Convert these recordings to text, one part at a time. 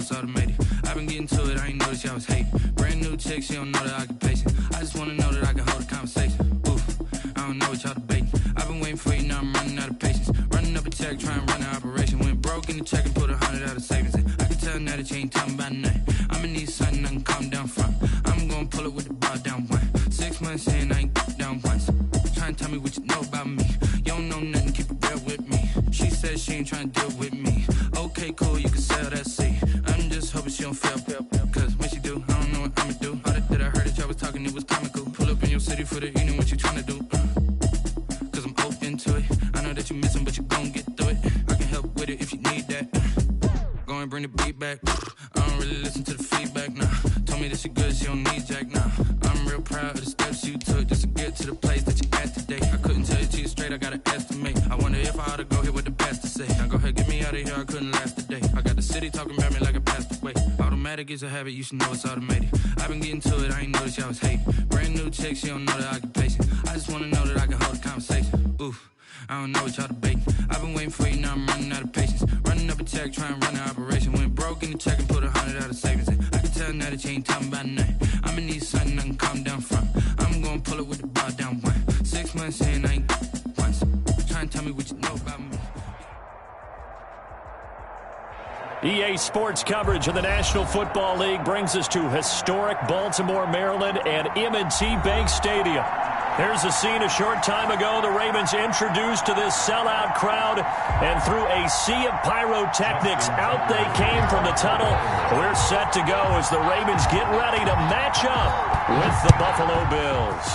it's automated. I've been getting to it, I ain't noticed y'all was hating. Brand new chick, she don't know the occupation. I just wanna know that I can hold a conversation. Oof, I don't know what y'all debating. I've been waiting for you, now I'm running out of patience. Running up a check, trying to run an operation. Went broke in the check and put 100 out of savings in. I can tell now that you ain't talking about nothing. I'ma need something I can calm down from. I'm gonna pull it with the bar down one. 6 months in, I ain't down once. Trying to tell me what you know about me. You don't know nothing, keep it real with me. She said she ain't trying to deal with me. Okay, cool, you can sell that seat. I'm just hoping she don't fail. Cause when she do, I don't know what I'ma do. All that I heard that y'all was talking, it was comical. Pull up in your city for the evening, what you trying to do? Cause I'm open to it. I know that you missing, but you gon' get through it. I can help with it if you need that. Go and bring the beat back. I don't really listen to the feedback, nah. Told me that she good, she don't need Jack, nah. I'm real proud of the steps you took just to get to the place that you at today. I couldn't tell you to you straight, I gotta estimate. I wonder if I ought to go here with the pastor say. Now go ahead, get me out of here, I couldn't last a day. I got the city talking about me like I passed away. Automatic is a habit, you should know it's automated. I've been getting to it, I ain't noticed y'all was hating. Brand new chick, she don't know the occupation. I just wanna know that I can hold a conversation. Oof, I don't know what y'all debating. I've been waiting for you, now I'm running out of patience. Running up a check, trying to run an operation. Went broke in the check and put 100 out of savings in. I can tell now that you ain't talking about nothing. I'ma need something I can calm down from. I'm gonna pull it with the bar down one. 6 months in, I ain't once. Trying to tell me what you know about me. EA Sports coverage of the National Football League brings us to historic Baltimore, Maryland, and M&T Bank Stadium. Here's a scene a short time ago. The Ravens introduced to this sellout crowd, and through a sea of pyrotechnics, out they came from the tunnel. We're set to go as the Ravens get ready to match up with the Buffalo Bills.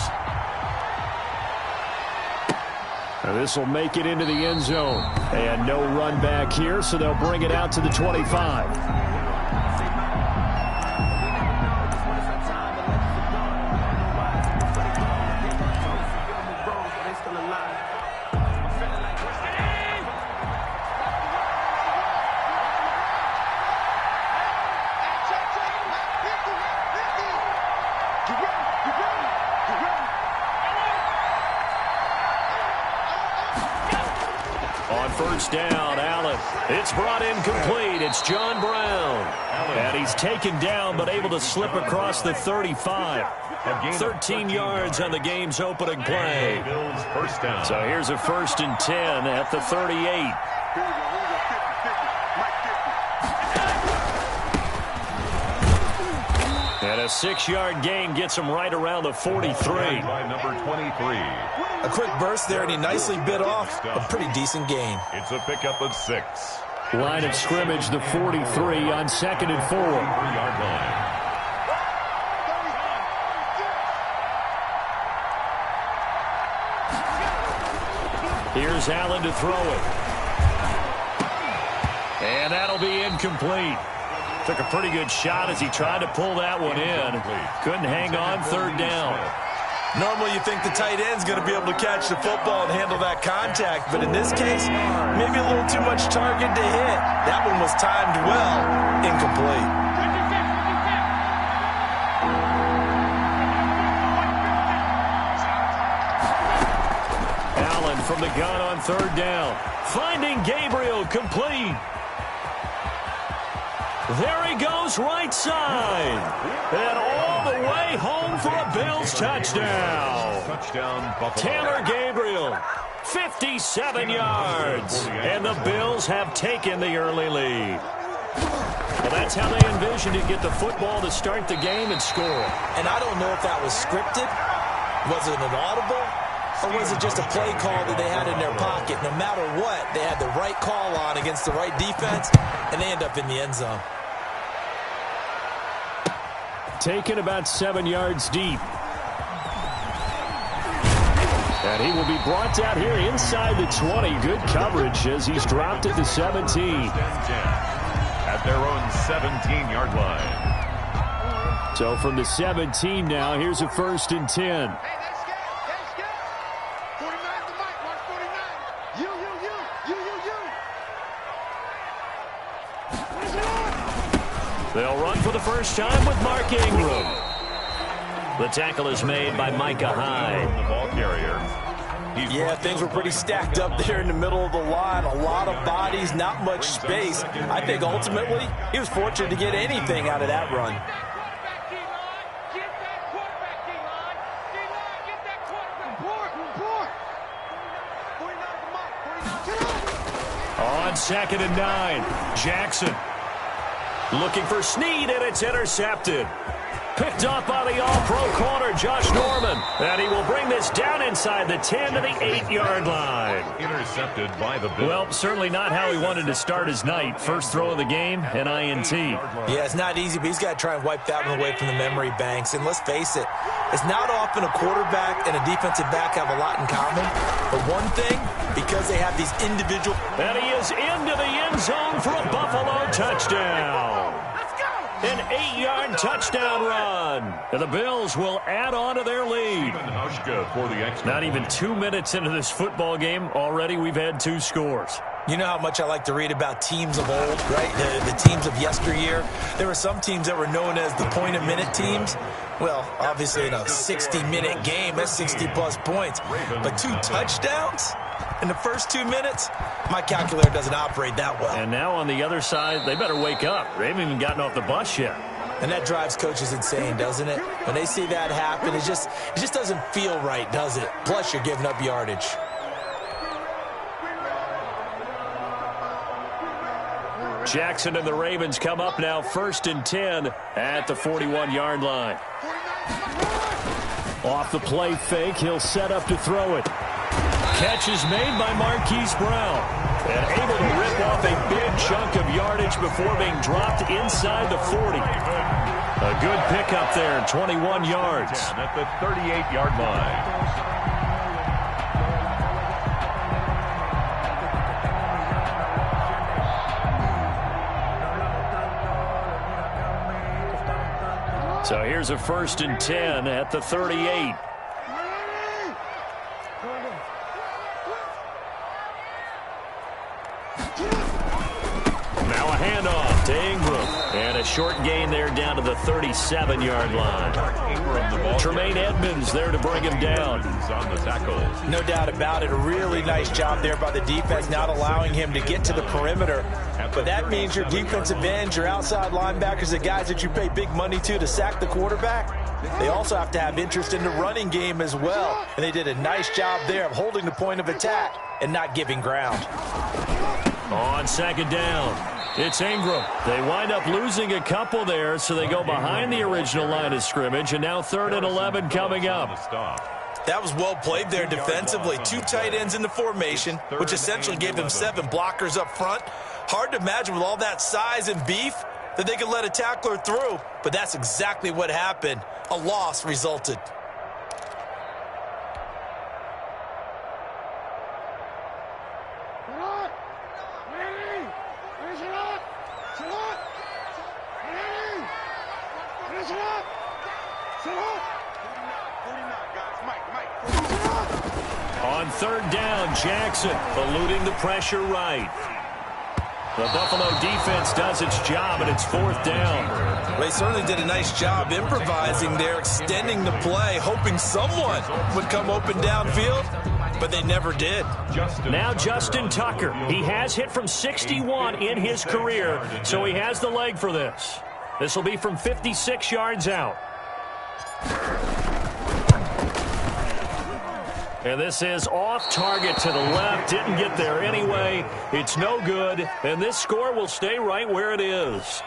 Now this will make it into the end zone. And no run back here, so they'll bring it out to the 25. First down, Allen. It's brought in complete. It's John Brown. And he's taken down but able to slip across the 35. 13 yards on the game's opening play. So here's a 1st and 10 at the 38. And a 6-yard gain gets him right around the 43. By number 23. A quick burst there, and he nicely bit off a pretty decent gain. It's a pickup of 6. Line of scrimmage, the 43 on 2nd and 4. 3-yard line. Here's Allen to throw it. And that'll be incomplete. Took a pretty good shot as he tried to pull that one in. Couldn't hang on, 3rd down. Normally you think the tight end's going to be able to catch the football and handle that contact, but in this case, maybe a little too much target to hit. That one was timed well, incomplete. Allen from the gun on 3rd down. Finding Gabriel, complete. There he goes, right side. And all the way home for a Bills touchdown. Touchdown, Buffalo. Taylor Gabriel, 57 yards. And the Bills have taken the early lead. Well, that's how they envisioned to get the football to start the game and score. And I don't know if that was scripted. Was it an audible? Or was it just a play call that they had in their pocket? No matter what, they had the right call on against the right defense, and they end up in the end zone. Taken about 7 yards deep. And he will be brought down here inside the 20. Good coverage as he's dropped at the 17. At their own 17-yard line. So from the 17 now, here's a 1st and 10. They'll run for the first time with Mark Ingram. The tackle is made by Micah Hyde. The ball carrier. Yeah, things were pretty stacked up there in the middle of the line. A lot of bodies, not much space. I think ultimately he was fortunate to get anything out of that run. On 2nd and 9, Jackson looking for Snead, and it's intercepted. Picked up by the all-pro corner, Josh Norman. And he will bring this down inside the 10 to the 8-yard line. Intercepted by the Bills. Well, certainly not how he wanted to start his night. First throw of the game, an INT. Yeah, it's not easy, but he's got to try and wipe that one away from the memory banks. And let's face it, it's not often a quarterback and a defensive back have a lot in common. But one thing, because they have these individual... And he is into the end zone for a Buffalo touchdown. An 8-yard touchdown run. And the Bills will add on to their lead. Not even 2 minutes into this football game, already we've had 2 scores. You know how much I like to read about teams of old, right? The teams of yesteryear. There were some teams that were known as the point-a-minute teams. Well, obviously in a 60-minute game, that's 60-plus points. But 2 touchdowns in the first 2 minutes? My calculator doesn't operate that well. And now on the other side, they better wake up. They haven't even gotten off the bus yet. And that drives coaches insane, doesn't it? When they see that happen, it just doesn't feel right, does it? Plus, you're giving up yardage. Jackson and the Ravens come up now 1st and 10 at the 41-yard line. Off the play fake, he'll set up to throw it. Catch is made by Marquise Brown. And able to rip off a big chunk of yardage before being dropped inside the 40. A good pickup there, 21 yards. At the 38-yard line. So here's a 1st and 10 at the 38. Now a handoff to Ingram. And a short gain there down to the 37-yard line. Tremaine Edmonds there to bring him down. On the tackle. No doubt about it. A really nice job there by the defense, not allowing him to get to the perimeter. But that means your defensive ends, your outside linebackers, the guys that you pay big money to sack the quarterback, they also have to have interest in the running game as well. And they did a nice job there of holding the point of attack and not giving ground. On 2nd down, it's Ingram. They wind up losing a couple there, so they go behind the original line of scrimmage, and now 3rd and 11 coming up. That was well played there defensively. 2 tight ends in the formation, which essentially gave them 7 blockers up front. Hard to imagine with all that size and beef that they could let a tackler through, but that's exactly what happened. A loss resulted. On 3rd down, Jackson eluding the pressure right. The Buffalo defense does its job, and it's 4th down. They certainly did a nice job improvising there, extending the play, hoping someone would come open downfield, but they never did. Now Justin Tucker. He has hit from 61 in his career, so he has the leg for this. This will be from 56 yards out. And this is off target to the left. Didn't get there anyway. It's no good. And this score will stay right where it is.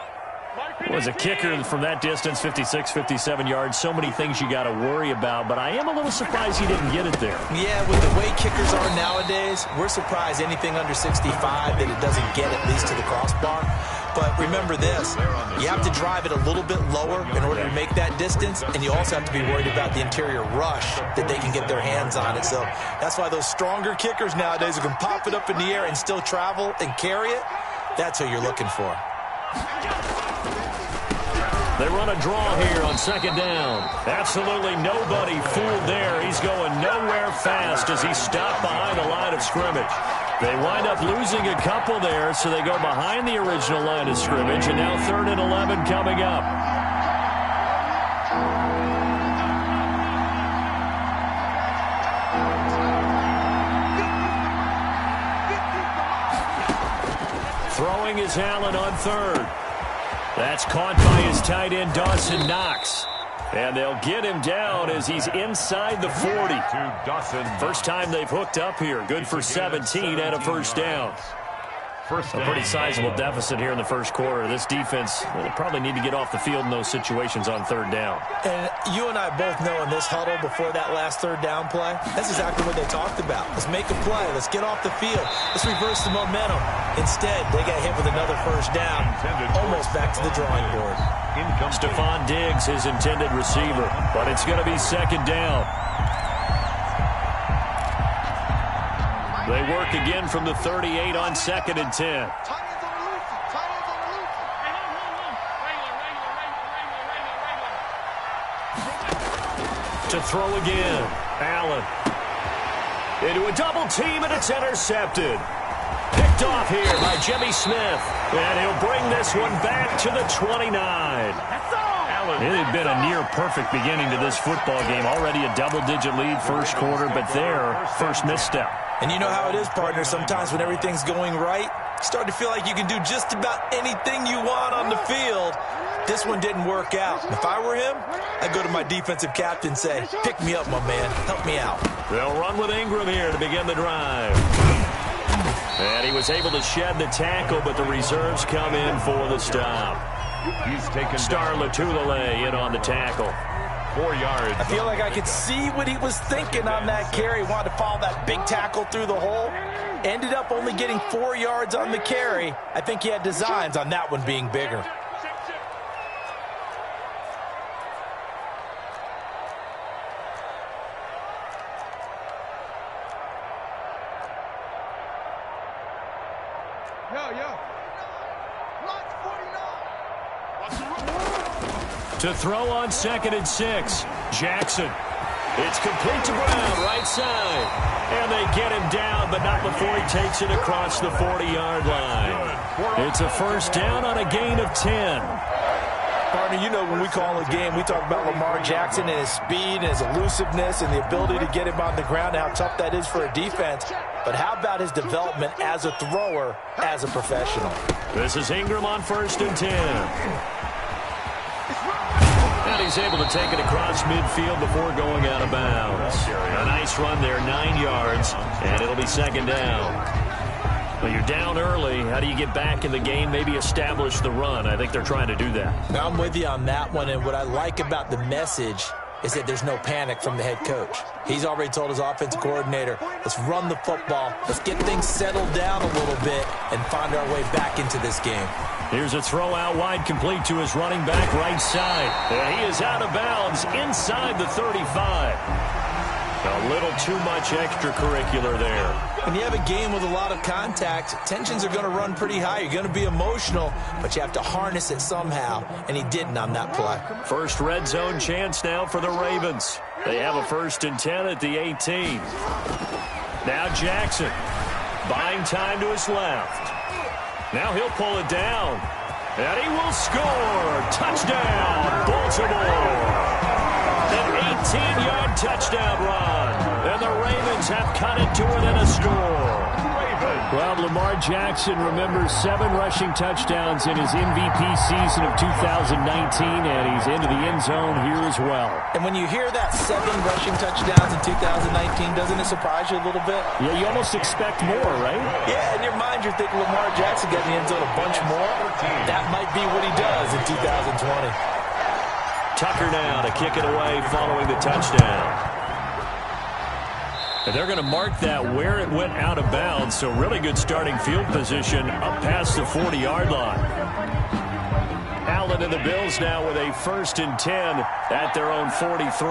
Was a kicker from that distance, 56, 57 yards. So many things you got to worry about. But I am a little surprised he didn't get it there. Yeah, with the way kickers are nowadays, we're surprised anything under 65 that it doesn't get at least to the crossbar. But remember this, you have to drive it a little bit lower in order to make that distance, and you also have to be worried about the interior rush that they can get their hands on it. So that's why those stronger kickers nowadays who can pop it up in the air and still travel and carry it, that's who you're looking for. They run a draw here on 2nd down. Absolutely nobody fooled there. He's going nowhere fast as he stopped behind the line of scrimmage. They wind up losing a couple there, so they go behind the original line of scrimmage, and now 3rd and 11 coming up. Throwing is Allen on third. That's caught by his tight end, Dawson Knox. And they'll get him down as he's inside the 40. First time they've hooked up here. Good for 17 and a first down. A pretty sizable deficit here in the first quarter. This defense will probably need to get off the field in those situations on third down. And you and I both know in this huddle before that last third down play, that's exactly what they talked about. Let's make a play. Let's get off the field. Let's reverse the momentum. Instead, they got hit with another first down, almost back to the drawing board. Stephon Diggs, his intended receiver, but it's going to be second down. They work again from the 38 on 2nd and 10. To throw again. Allen. Into a double team, and it's intercepted. Picked off here by Jimmy Smith. And he'll bring this one back to the 29. It had been a near-perfect beginning to this football game. Already a double-digit lead first quarter, but their first misstep. And you know how it is, partner. Sometimes when everything's going right, you start to feel like you can do just about anything you want on the field. This one didn't work out. If I were him, I'd go to my defensive captain and say, pick me up, my man. Help me out. They'll run with Ingram here to begin the drive. And he was able to shed the tackle, but the reserves come in for the stop. He's taken Star Lotulelei in on the tackle. 4 yards. I feel like I could see what he was thinking on that carry. Wanted to follow that big tackle through the hole. Ended up only getting 4 yards on the carry. I think he had designs on that one being bigger. To throw on 2nd and 6. Jackson. It's complete to Brown, right side. And they get him down, but not before he takes it across the 40-yard line. It's a first down on a gain of 10. Partner, you know when we call a game, we talk about Lamar Jackson and his speed and his elusiveness and the ability to get him on the ground and how tough that is for a defense. But how about his development as a thrower, as a professional? This is Ingram on 1st and 10. And he's able to take it across midfield before going out of bounds. A nice run there, 9 yards, and it'll be second down. Well, you're down early. How do you get back in the game, maybe establish the run? I think they're trying to do that. Now, I'm with you on that one, and what I like about the message is that there's no panic from the head coach. He's already told his offensive coordinator, let's run the football, let's get things settled down a little bit and find our way back into this game. Here's a throw out wide, complete to his running back right side. And he is out of bounds inside the 35. A little too much extracurricular there. When you have a game with a lot of contact, tensions are going to run pretty high. You're going to be emotional, but you have to harness it somehow, and he didn't on that play. First red zone chance now for the Ravens. They have a 1st and 10 at the 18. Now Jackson, buying time to his left. Now he'll pull it down, and he will score. Touchdown, Baltimore. An 18-yard touchdown run, and the Ravens have cut it to within a score. Well, Lamar Jackson remembers 7 rushing touchdowns in his MVP season of 2019, and he's into the end zone here as well. And when you hear that 7 rushing touchdowns in 2019, doesn't it surprise you a little bit? Yeah, you almost expect more, right? Yeah, in your mind you're thinking Lamar Jackson got in the end zone a bunch more. That might be what he does in 2020. Tucker now to kick it away following the touchdown. And they're going to mark that where it went out of bounds, so really good starting field position up past the 40-yard line. Allen and the Bills now with a 1st and 10 at their own 43.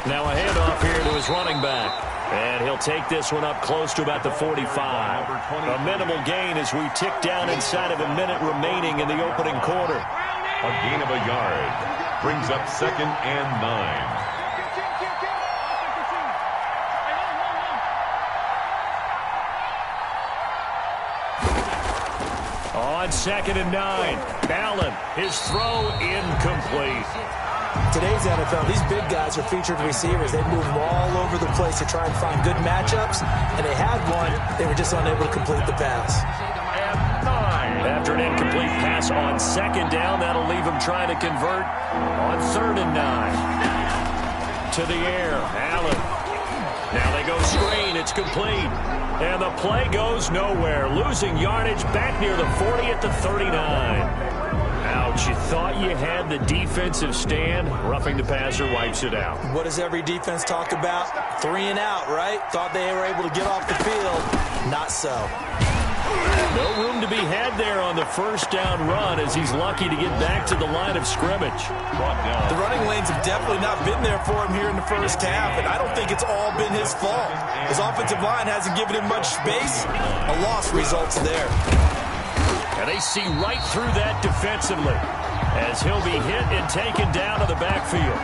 Now a handoff here to his running back. And he'll take this one up close to about the 45. A minimal gain as we tick down inside of a minute remaining in the opening quarter. A gain of a yard brings up 2nd and 9. On 2nd and 9, Allen, his throw incomplete. Today's NFL, these big guys are featured receivers. They move all over the place to try and find good matchups, and they had one. They were just unable to complete the pass. After an incomplete pass on second down, that'll leave him trying to convert on 3rd and 9. To the air, Allen. Now they go screen. It's complete. And the play goes nowhere. Losing yardage back near the 40 at the 39. Ouch, you thought you had the defensive stand. Roughing the passer wipes it out. What does every defense talk about? 3 and out, right? Thought they were able to get off the field. Not so. No room to be had there on the first down run as he's lucky to get back to the line of scrimmage. The running lanes have definitely not been there for him here in the first half, and I don't think it's all been his fault. His offensive line hasn't given him much space. A loss results there. And they see right through that defensively as he'll be hit and taken down to the backfield.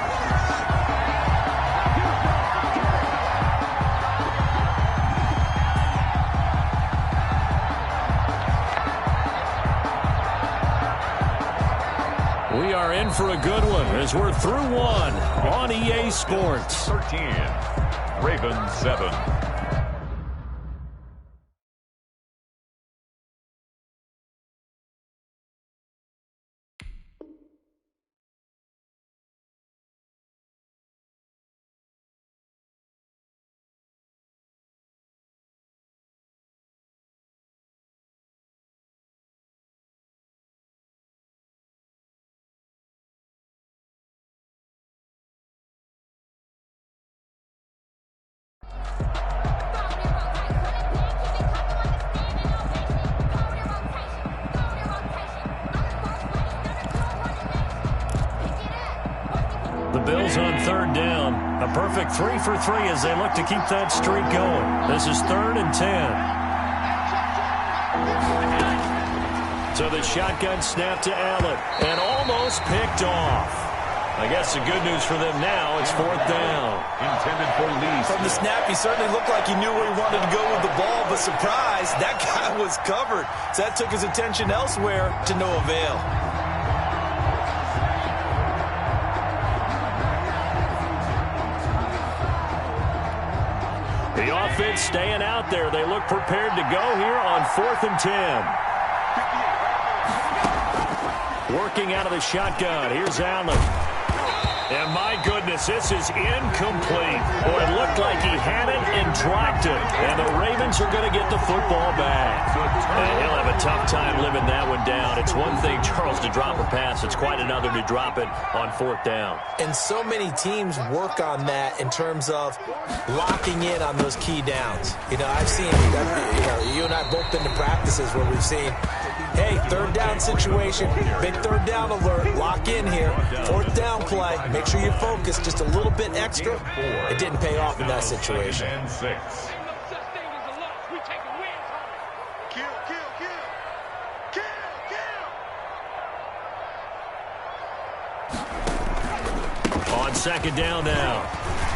We are in for a good one as we're through one on EA Sports. 13, Ravens 7. The Bills on 3rd down. A perfect 3 for 3 as they look to keep that streak going. This is 3rd and 10. So the shotgun snap to Allen. And almost picked off. I guess the good news for them now, it's 4th down. Intended for Lee. From the snap, he certainly looked like he knew where he wanted to go with the ball, but surprise, that guy was covered. So that took his attention elsewhere to no avail. The offense staying out there. They look prepared to go here on 4th and 10. Working out of the shotgun. Here's Allen. And my goodness, this is incomplete. Boy, it looked like he had it and dropped it. And the Ravens are going to get the football back. And he'll have a tough time living that one down. It's one thing, Charles, to drop a pass. It's quite another to drop it on 4th down. And so many teams work on that in terms of locking in on those key downs. You know, I've seen, you and I both been to practices where we've seen, hey, 3rd down situation, big 3rd down alert, lock in here, 4th down play, make sure you focus just a little bit extra. It didn't pay off in that situation. And 6. On 2nd down now,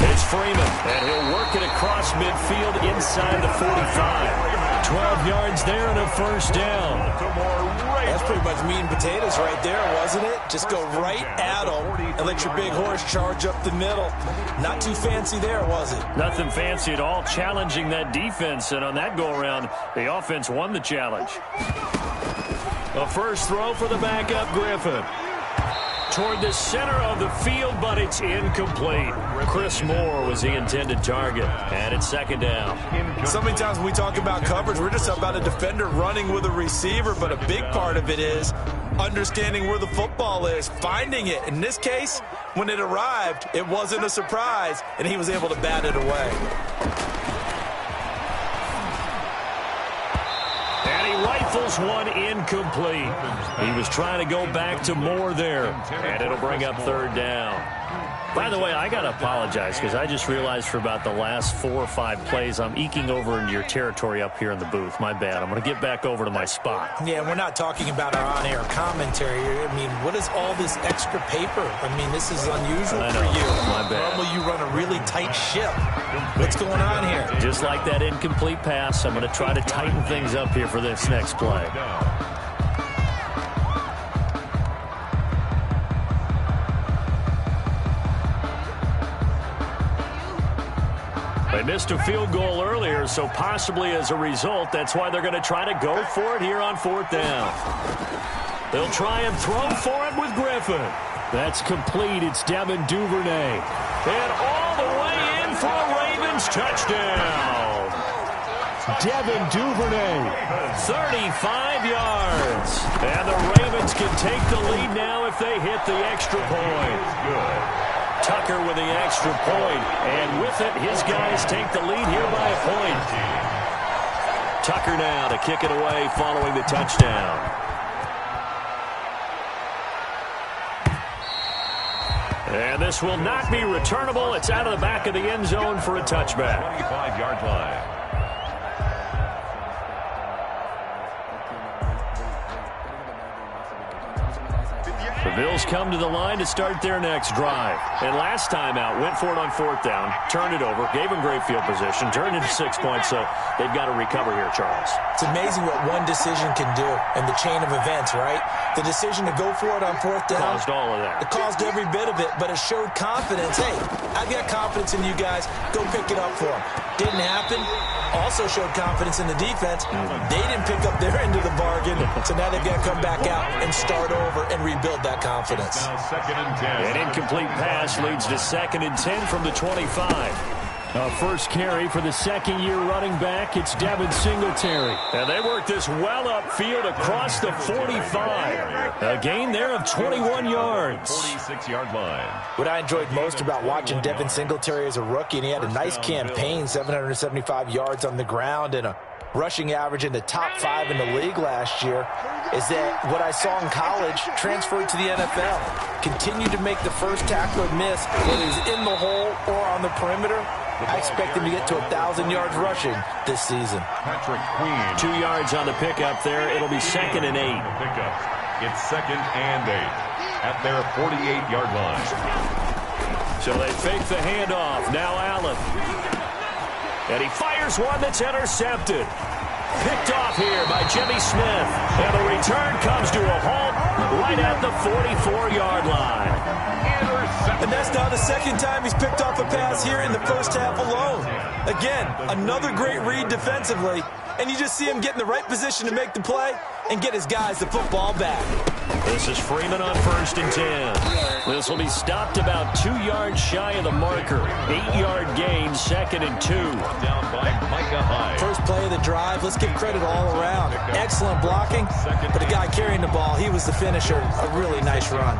it's Freeman, and he'll work it across midfield inside the 45. 12 yards there and a 1st down. That's pretty much meat and potatoes right there, wasn't it? Just go right at them and let your big horse charge up the middle. Not too fancy there, was it? Nothing fancy at all, challenging that defense, and on that go-around, the offense won the challenge. A first throw for the backup Griffin. Toward the center of the field, but it's incomplete. Chris Moore was the intended target, and it's 2nd down. So many times when we talk about coverage, we're just about a defender running with a receiver, but a big part of it is understanding where the football is, finding it. In this case, when it arrived, it wasn't a surprise, and he was able to bat it away. And he rifles one incomplete. He was trying to go back to Moore there, and it'll bring up 3rd down. By the way, I got to apologize because I just realized for about the last 4 or 5 plays, I'm eking over into your territory up here in the booth. My bad. I'm going to get back over to my spot. Yeah, we're not talking about our on-air commentary. I mean, what is all this extra paper? I mean, this is unusual for you. My bad. Normally you run a really tight ship. What's going on here? Just like that incomplete pass, I'm going to try to tighten things up here for this next play. They missed a field goal earlier, so possibly as a result, that's why they're going to try to go for it here on 4th down. They'll try and throw for it with Griffin. That's complete. It's Devin Duvernay. And all the way in for a Ravens touchdown. Devin Duvernay, 35 yards. And the Ravens can take the lead now if they hit the extra point. Good. Tucker with the extra point, and with it, his guys take the lead here by a point. Tucker now to kick it away following the touchdown. And this will not be returnable. It's out of the back of the end zone for a touchback. 25-yard line. The Bills come to the line to start their next drive. And last time out, went for it on 4th down, turned it over, gave them great field position, turned it to 6 points, so they've got to recover here, Charles. It's amazing what one decision can do in the chain of events, right? The decision to go for it on 4th down. Caused all of that. It caused every bit of it, but it showed confidence. Hey, I've got confidence in you guys. Go pick it up for them. Didn't happen. Also showed confidence in the defense. They didn't pick up their end of the bargain, so now they've got to come back out and start over and rebuild that confidence. Now 2nd and 10. An incomplete pass leads to 2nd and 10 from the 25. First carry for the second-year running back. It's Devin Singletary. And they work this well upfield across the 45. A gain there of 21 yards. 46-yard line. What I enjoyed most about watching Devin Singletary as a rookie, and he had a nice campaign, 775 yards on the ground and a rushing average in the top 5 in the league last year, is that what I saw in college transferred to the NFL. Continued to make the first tackler miss, whether he's in the hole or on the perimeter. I expect him to get to 1,000 yards rushing this season. Patrick Queen. 2 yards on the pickup there. It'll be 2nd and 8. Pickup. It's 2nd and 8 at their 48-yard line. So they fake the handoff. Now Allen. And he fires one that's intercepted. Picked off here by Jimmy Smith. And the return comes to a halt right at the 44-yard line. And that's now the second time he's picked off a pass here in the first half alone. Again, another great read defensively. And you just see him get in the right position to make the play and get his guys the football back. This is Freeman on 1st and 10. This will be stopped about 2 yards shy of the marker. 8-yard gain, 2nd and 2. Down by Micah Hyde. First play of the drive, let's give credit all around. Excellent blocking, but the guy carrying the ball, he was the finisher. A really nice run.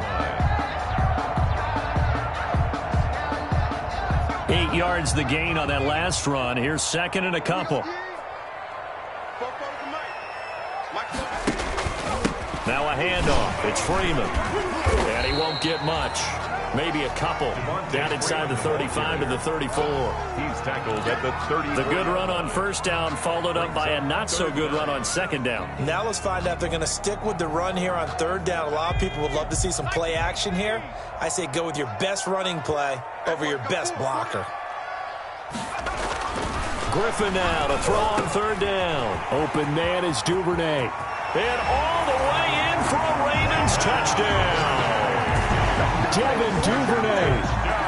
8 yards the gain on that last run. Here's 2nd and a couple. Now a handoff. It's Freeman. And he won't get much. Maybe a couple. Down inside the 35 to the 34. He's tackled at the 30. The good run on 1st down followed up by a not-so-good run on 2nd down. Now let's find out if they're going to stick with the run here on 3rd down. A lot of people would love to see some play action here. I say go with your best running play over your best blocker. Griffin now to throw on 3rd down. Open man is Duvernay. And all the way in for a Ravens touchdown. Devin Duvernay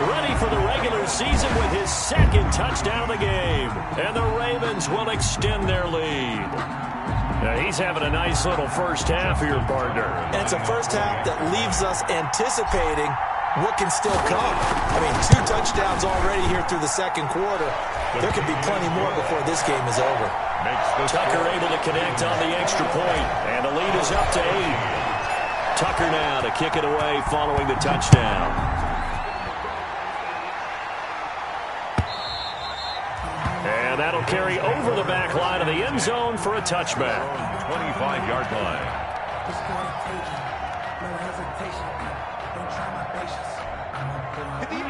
ready for the regular season with his 2nd touchdown of the game. And the Ravens will extend their lead. Now he's having a nice little first half here, partner. And it's a first half that leaves us anticipating what can still come. I mean, 2 touchdowns already here through the 2nd quarter. There could be plenty more before this game is over. Tucker able to connect on the extra point, and the lead is up to 8. Tucker now to kick it away following the touchdown. And that'll carry over the back line of the end zone for a touchback. 25-yard line.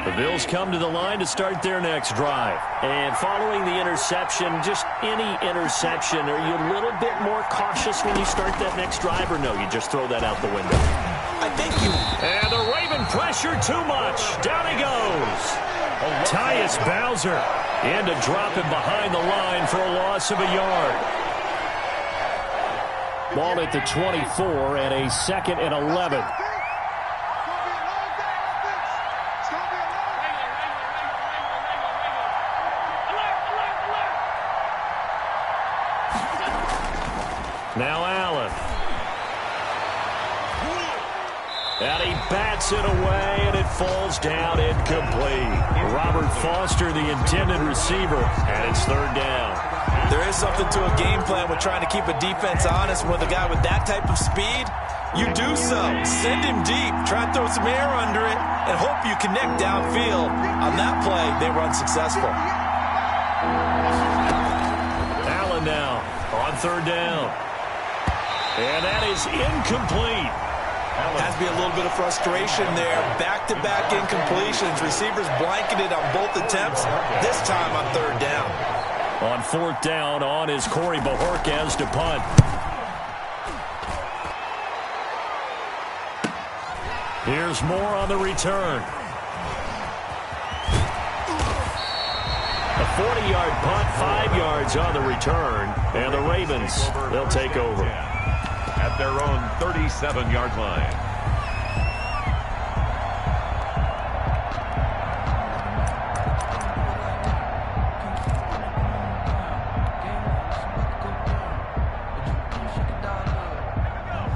The Bills come to the line to start their next drive. And following the interception, just any interception, are you a little bit more cautious when you start that next drive, or no, you just throw that out the window? I think you... And the Raven pressure too much. Down he goes. Tyus Bowser in to drop him behind the line for a loss of a yard. Ball at the 24 and a 2nd and 11. Now Allen. And he bats it away, and it falls down incomplete. Robert Foster, the intended receiver, and it's third down. There is something to a game plan with trying to keep a defense honest. With a guy with that type of speed, you do so. Send him deep. Try and throw some air under it and hope you connect downfield. On that play, they were unsuccessful. Allen now on third down. And that is incomplete. Has to be a little bit of frustration there. Back-to-back incompletions. Receivers blanketed on both attempts, this time on third down. On fourth down, on is Corey Bojorquez to punt. Here's more on the return. A 40-yard punt, 5 yards on the return, and the Ravens, they'll take over. At their own 37-yard line.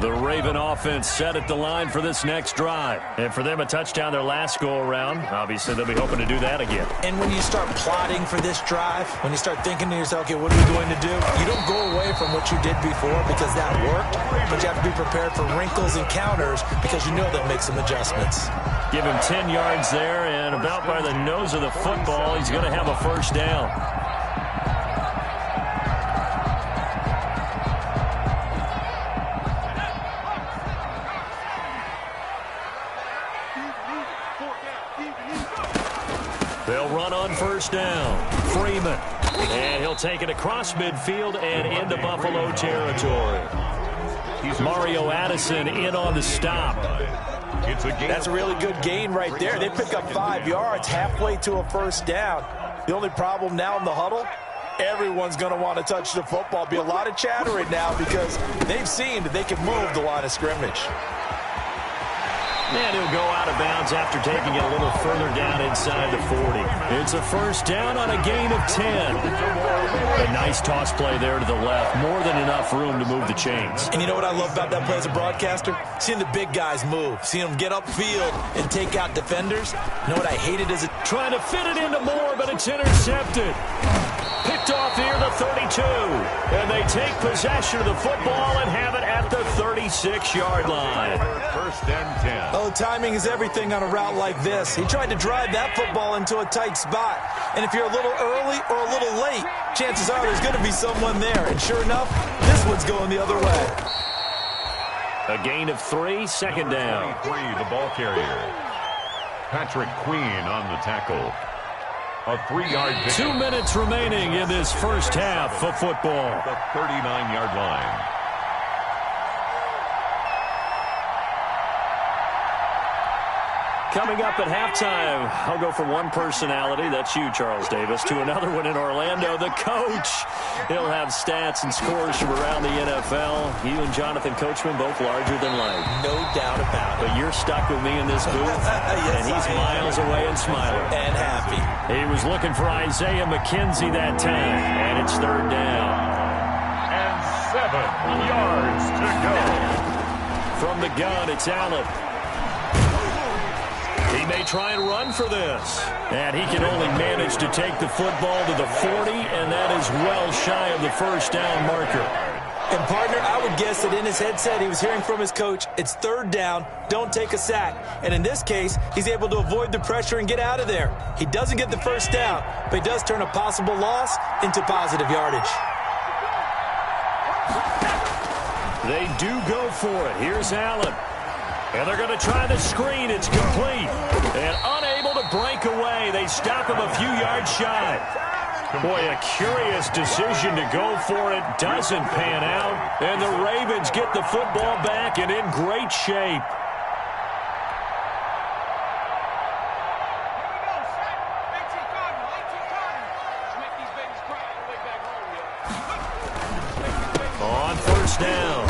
The Raven offense set at the line for this next drive. And for them, a touchdown their last go-around. Obviously, they'll be hoping to do that again. And when you start plotting for this drive, when you start thinking to yourself, okay, what are we going to do? You don't go away from what you did before because that worked, but you have to be prepared for wrinkles and counters because you know that makes some adjustments. Give him 10 yards there, and about by the nose of the football, he's going to have a first down. They'll run on first down. Freeman. And he'll take it across midfield and into Buffalo territory. Mario Addison in on the stop. That's a really good gain right there. They pick up 5 yards halfway to a first down. The only problem now in the huddle, everyone's going to want to touch the football. Be a lot of chatter right now because they've seen that they can move the line of scrimmage. And he'll go out of bounds after taking it a little further down inside the 40. It's a first down on a gain of 10. A nice toss play there to the left. More than enough room to move the chains. And you know what I love about that play as a broadcaster? Seeing the big guys move. Seeing them get upfield and take out defenders. You know what I hated as a... Trying to fit it into Moore, but it's intercepted. Picked off here, the 32. And they take possession of the football and have it at the 36-yard line. First and 10. Oh, timing is everything on a route like this. He tried to drive that football into a tight spot. And if you're a little early or a little late, chances are there's going to be someone there. And sure enough, this one's going the other way. A gain of 3, second down. 23, the ball carrier. Patrick Queen on the tackle. A 3-yard pick. 2 minutes remaining in this first half of football. The 39-yard line. Coming up at halftime, I'll go from one personality, that's you, Charles Davis, to another one in Orlando, the coach. He'll have stats and scores from around the NFL. You and Jonathan Coachman, both larger than life. No doubt about it. But you're stuck with me in this booth, Yes, and he's miles away and smiling. And happy. He was looking for Isaiah McKenzie that time, and it's third down. And 7 yards to go. From the gun, it's Allen. He may try and run for this. And he can only manage to take the football to the 40, and that is well shy of the first down marker. And, partner, I would guess that in his headset he was hearing from his coach, it's third down, don't take a sack. And in this case, he's able to avoid the pressure and get out of there. He doesn't get the first down, but he does turn a possible loss into positive yardage. They do go for it. Here's Allen. And they're going to try the screen. It's complete. And unable to break away. They stop him a few yards shy. Boy, a curious decision to go for it. Doesn't pan out. And the Ravens get the football back and in great shape. On first down.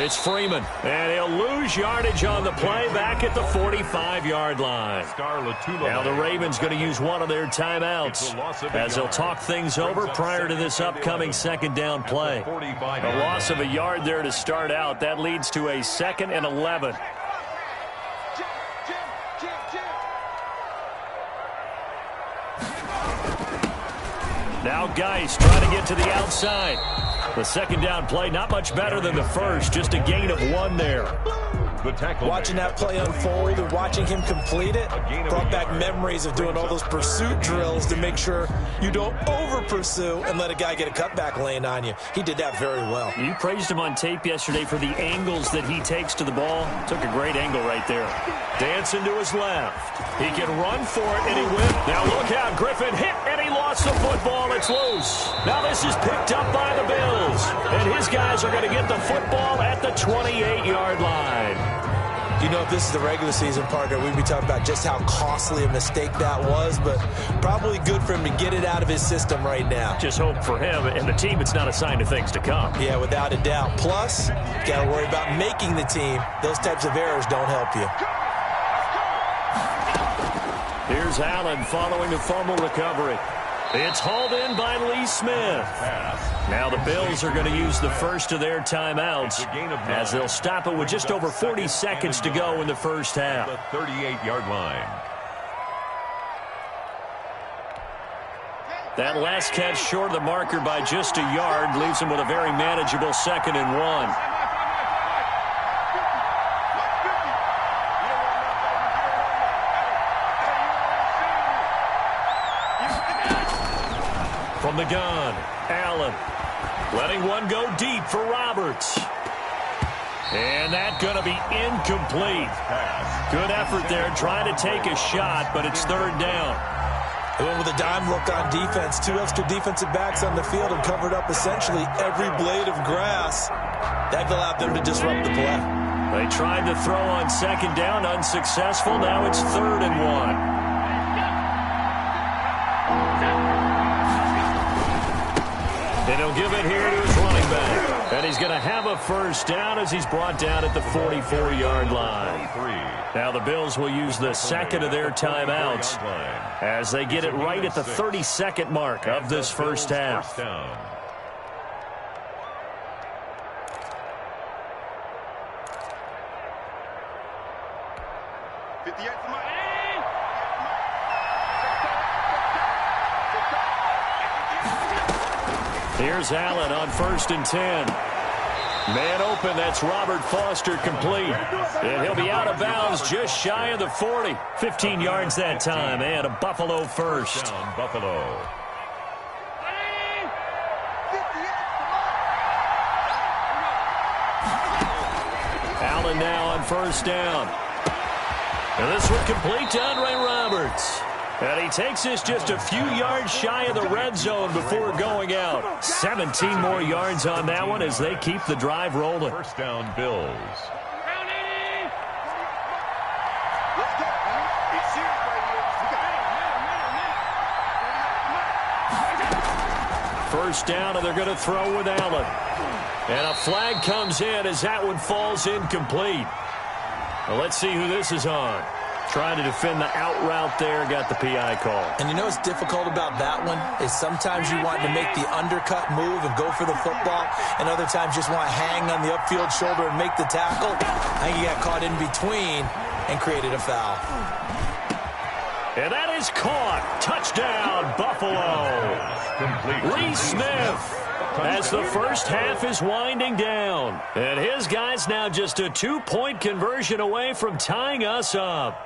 It's Freeman, and he'll lose yardage on the play back at the 45-yard line. Now the Ravens going to use one of their timeouts as they'll talk things over prior to this upcoming second down play. A loss of a yard there to start out. That leads to a 2nd and 11. Now Geist trying to get to the outside. The second down play, not much better than the first, just a gain of 1 there. Watching that play unfold and watching him complete it brought back memories of doing all those pursuit drills to make sure you don't over-pursue and let a guy get a cutback lane on you. He did that very well. You praised him on tape yesterday for the angles that he takes to the ball. Took a great angle right there. Dancing to his left. He can run for it, and he will. Now look out. Griffin hit, and he lost the football. It's loose. Now this is picked up by the Bills. And his guys are going to get the football at the 28-yard line. You know, if this is the regular season, partner, we'd be talking about just how costly a mistake that was, but probably good for him to get it out of his system right now. Just hope for him and the team it's not a sign of things to come. Yeah, without a doubt. Plus, you got to worry about making the team. Those types of errors don't help you. Here's Allen following the fumble recovery. It's hauled in by Lee Smith. Now the Bills are going to use the first of their timeouts as they'll stop it with just over 40 seconds to go in the first half. The 38-yard line. That last catch short of the marker by just a yard leaves him with a very manageable 2nd and 1. From the gun, Allen letting one go deep for Roberts. And that's going to be incomplete. Good effort there trying to take a shot, but it's 3rd down. They went with a dime look on defense. 2 extra defensive backs on the field and covered up essentially every blade of grass. That allowed them to disrupt the play. They tried to throw on 2nd down, unsuccessful. Now it's 3rd and 1. And he'll give it here to his running back. And he's going to have a first down as he's brought down at the 44-yard line. Now the Bills will use the 2nd of their timeouts as they get it right at the 32nd mark of this first half. Here's Allen on 1st and 10. Man open, that's Robert Foster complete. And he'll be out of bounds just shy of the 40. 15 yards that time, and a Buffalo first. Down, Buffalo. Allen now on 1st down. And this one complete to Andre Roberts. And he takes this just a few yards shy of the red zone before going out. 17 more yards on that one as they keep the drive rolling. First down, Bills. First down, and they're going to throw with Allen. And a flag comes in as that one falls incomplete. Well, let's see who this is on. Trying to defend the out route there, got the PI call. And you know what's difficult about that one is sometimes you want to make the undercut move and go for the football, and other times just want to hang on the upfield shoulder and make the tackle. I think he got caught in between and created a foul. And that is caught. Touchdown, Buffalo. Lee Smith as the first half is winding down. And his guys now just a 2-point conversion away from tying us up.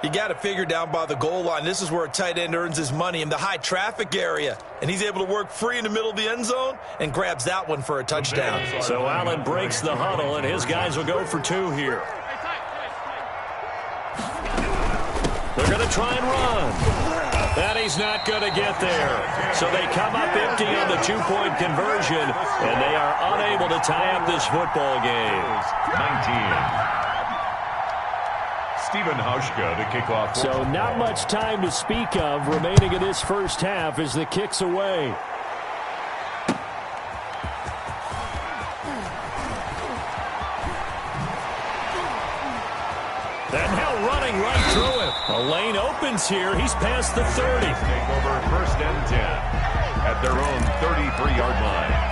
You got to figure down by the goal line. This is where a tight end earns his money in the high traffic area. And he's able to work free in the middle of the end zone and grabs that one for a touchdown. So Allen breaks the huddle, and his guys will go for 2 here. They're going to try and run. And he's not going to get there. So they come up empty on the 2-point conversion, and they are unable to tie up this football game. 19. Stephen Hauschka to kick off. So not much time to speak of remaining in this first half as the kick's away. running right through him. A lane opens here. He's past the 30. Take over 1st and 10 at their own 33-yard line.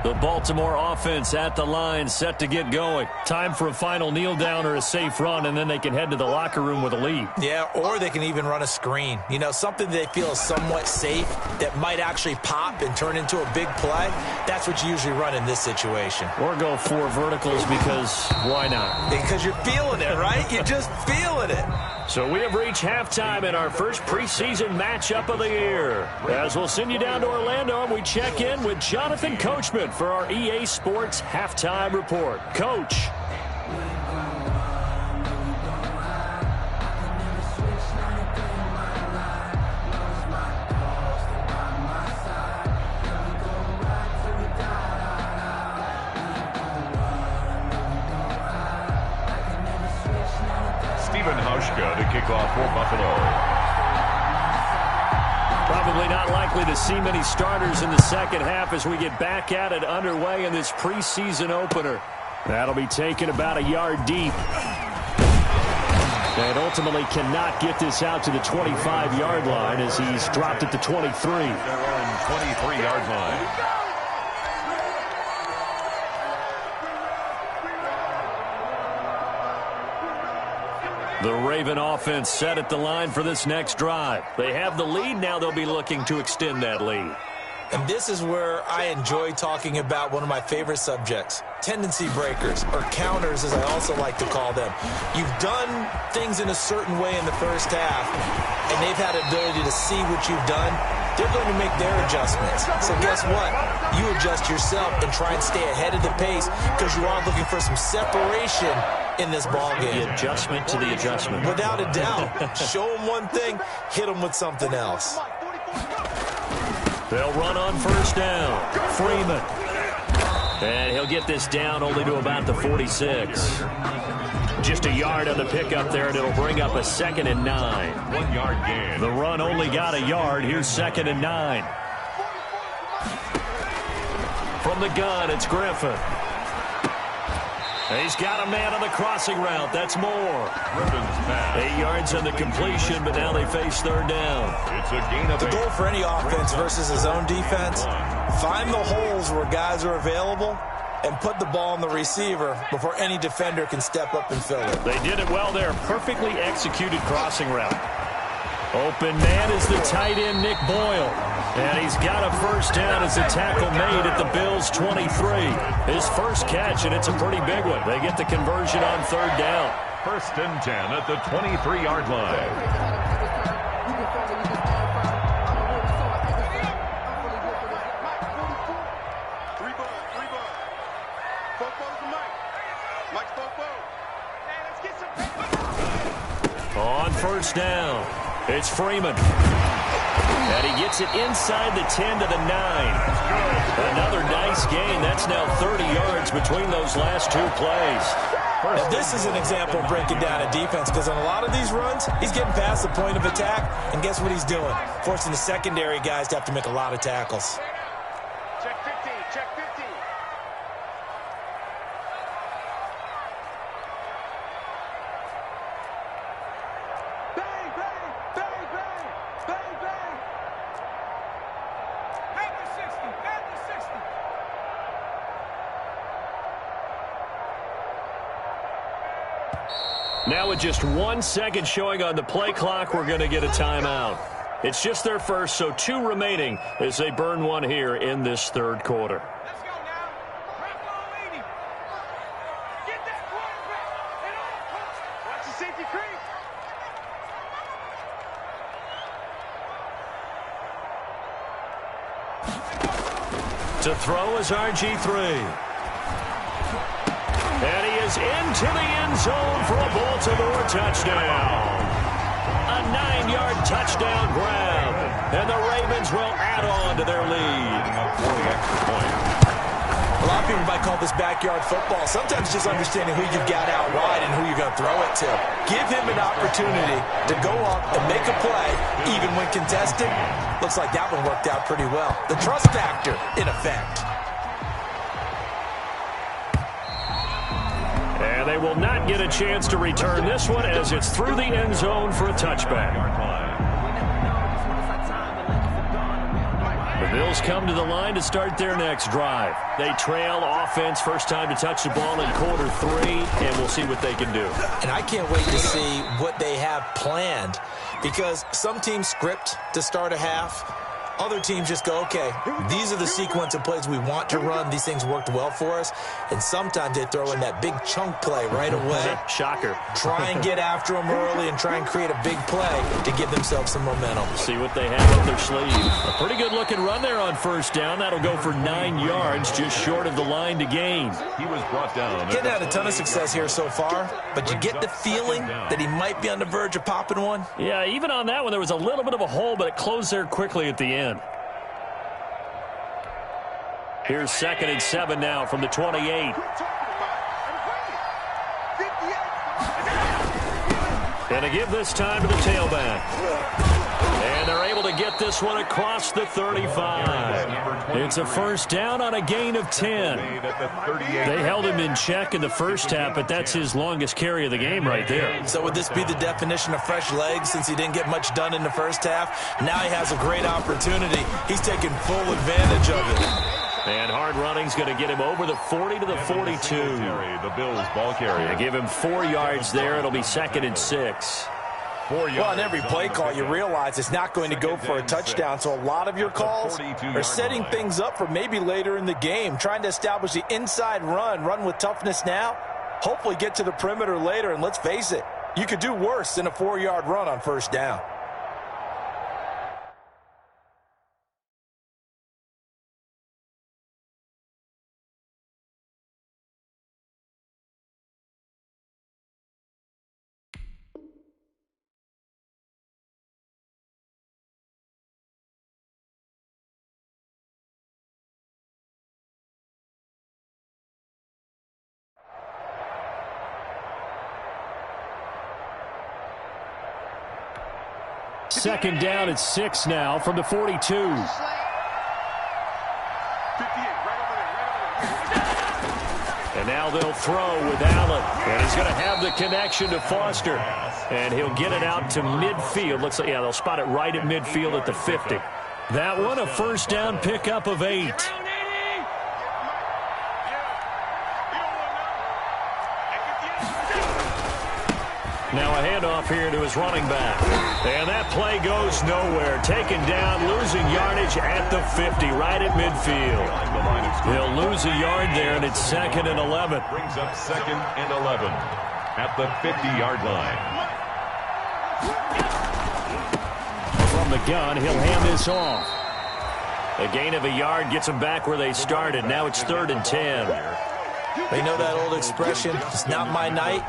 The Baltimore offense at the line, set to get going. Time for a final kneel down or a safe run, and then they can head to the locker room with a lead. Yeah, or they can even run a screen. You know, something they feel is somewhat safe that might actually pop and turn into a big play. That's what you usually run in this situation. Or go 4 verticals because why not? Because you're feeling it, right? You're just feeling it. So we have reached halftime in our first preseason matchup of the year. As we'll send you down to Orlando, and we check in with Jonathan Coachman for our EA Sports Halftime Report. Coach. Stephen Hauschka to kick off for Buffalo. Probably not likely to see many starters in the second half as we get back at it underway in this preseason opener. That'll be taken about a yard deep. And ultimately cannot get this out to the 25-yard line as he's dropped at the 23. Their own 23-yard line. The Raven offense set at the line for this next drive. They have the lead. Now they'll be looking to extend that lead. And this is where I enjoy talking about one of my favorite subjects, tendency breakers, or counters as I also like to call them. You've done things in a certain way in the first half, and they've had the ability to see what you've done. They're going to make their adjustments. So guess what? You adjust yourself and try and stay ahead of the pace because you are looking for some separation in this ball game. The adjustment to the adjustment. Without a doubt. Show them one thing, hit them with something else. They'll run on first down. Freeman. And he'll get this down only to about the 46. Just a yard on the pickup there, and it'll bring up a 2nd and 9. 1 yard gain. The run only got a yard. Here's 2nd and 9. From the gun, it's Griffin. He's got a man on the crossing route. That's Moore. Griffin's pass. 8 yards on the completion, but now they face 3rd down. It's a gain of 8. The goal for any offense versus his own defense, find the holes where guys are available and put the ball on the receiver before any defender can step up and fill it. They did it well there. Perfectly executed crossing route. Open man is the tight end, Nick Boyle. And he's got a first down as a tackle made at the Bills' 23. His first catch, and it's a pretty big one. They get the conversion on 3rd down. 1st and 10 at the 23-yard line. On first down, it's Freeman. And he gets it inside the 10 to the 9. Another nice gain. That's now 30 yards between those last 2 plays. Now, this is an example of breaking down a defense because on a lot of these runs, he's getting past the point of attack, and guess what he's doing? Forcing the secondary guys to have to make a lot of tackles. Check 15, check 15. Bang, bang, bang, bang, bang, bang. At the 60, at the 60. Now with just 1 second showing on the play clock, we're going to get a timeout. It's just their first, so 2 remaining as they burn 1 here in this 3rd quarter. Let's go now. Rock on, lady. Get that quarterback. And all coach. Watch the safety creep. To throw is RG3. And he is into the end zone for a Baltimore touchdown. A 9-yard touchdown grab. And the Ravens will add on to their lead. For the extra point. A lot of people might call this backyard football. Sometimes just understanding who you've got out wide and who you're going to throw it to. Give him an opportunity to go up and make a play, even when contested. Looks like that one worked out pretty well. The trust factor, in effect. And they will not get a chance to return this one as it's through the end zone for a touchback. The Bills come to the line to start their next drive. They trail offense, first time to touch the ball in quarter 3, and we'll see what they can do. And I can't wait to see what they have planned, because some teams script to start a half. Other teams just go, okay, these are the sequence of plays we want to run. These things worked well for us. And sometimes they throw in that big chunk play right away. Shocker. Try and get after them early and try and create a big play to give themselves some momentum. See what they have up their sleeve. A pretty good looking run there on first down. That'll go for 9 yards, just short of the line to gain. He was brought down. Getting had a ton of success here so far, but you get the feeling that he might be on the verge of popping one. Yeah, even on that one, there was a little bit of a hole, but it closed there quickly at the end. Here's 2nd and 7 now from the 28. And a give this time to the tailback. And they're able to get this one across the 35. It's a first down on a gain of 10. They held him in check in the first half, but that's his longest carry of the game right there. So would this be the definition of fresh legs since he didn't get much done in the first half? Now he has a great opportunity. He's taking full advantage of it. And hard running's going to get him over the 40 to the 42. The Bills ball carrier. Give him 4 yards there. It'll be 2nd and 6. Well, on every play call, you realize it's not going to go for a touchdown. So a lot of your calls are setting things up for maybe later in the game, trying to establish the inside run with toughness now, hopefully get to the perimeter later. And let's face it, you could do worse than a 4-yard run on first down. Second down at 6 now from the 42. And now they'll throw with Allen. And he's going to have the connection to Foster. And he'll get it out to midfield. Looks like, yeah, they'll spot it right at midfield at the 50. That one, a first down pickup of 8. Now a handoff here to his running back. And that play goes nowhere. Taken down, losing yardage at the 50, right at midfield. He'll lose a yard there, and it's 2nd and 11. Brings up 2nd and 11 at the 50-yard line. From the gun, he'll hand this off. A gain of a yard gets them back where they started. Now it's 3rd and 10. They know that old expression, it's not my night.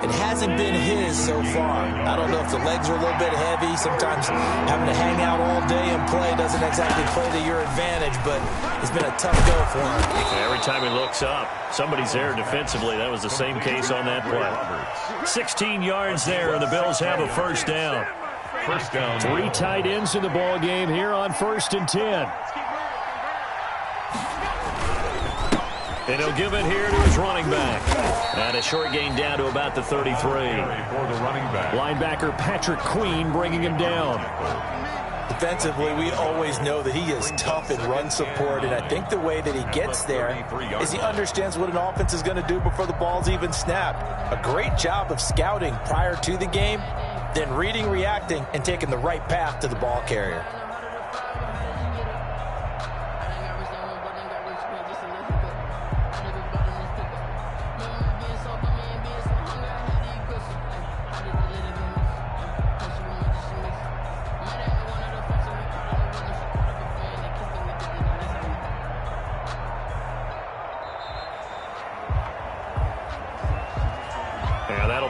It hasn't been his so far. I don't know if the legs are a little bit heavy. Sometimes having to hang out all day and play doesn't exactly play to your advantage, but it's been a tough go for him. Every time he looks up, somebody's there defensively. That was the same case on that play. 16 yards there, and the Bills have a first down. First down. 3 tight ends in the ball game here on 1st and 10. And he'll give it here to his running back. And a short gain down to about the 33. For the running back. Linebacker Patrick Queen bringing him down. Defensively, we always know that he is tough in run support, and I think the way that he gets there is he understands what an offense is going to do before the ball's even snapped. A great job of scouting prior to the game, then reading, reacting, and taking the right path to the ball carrier.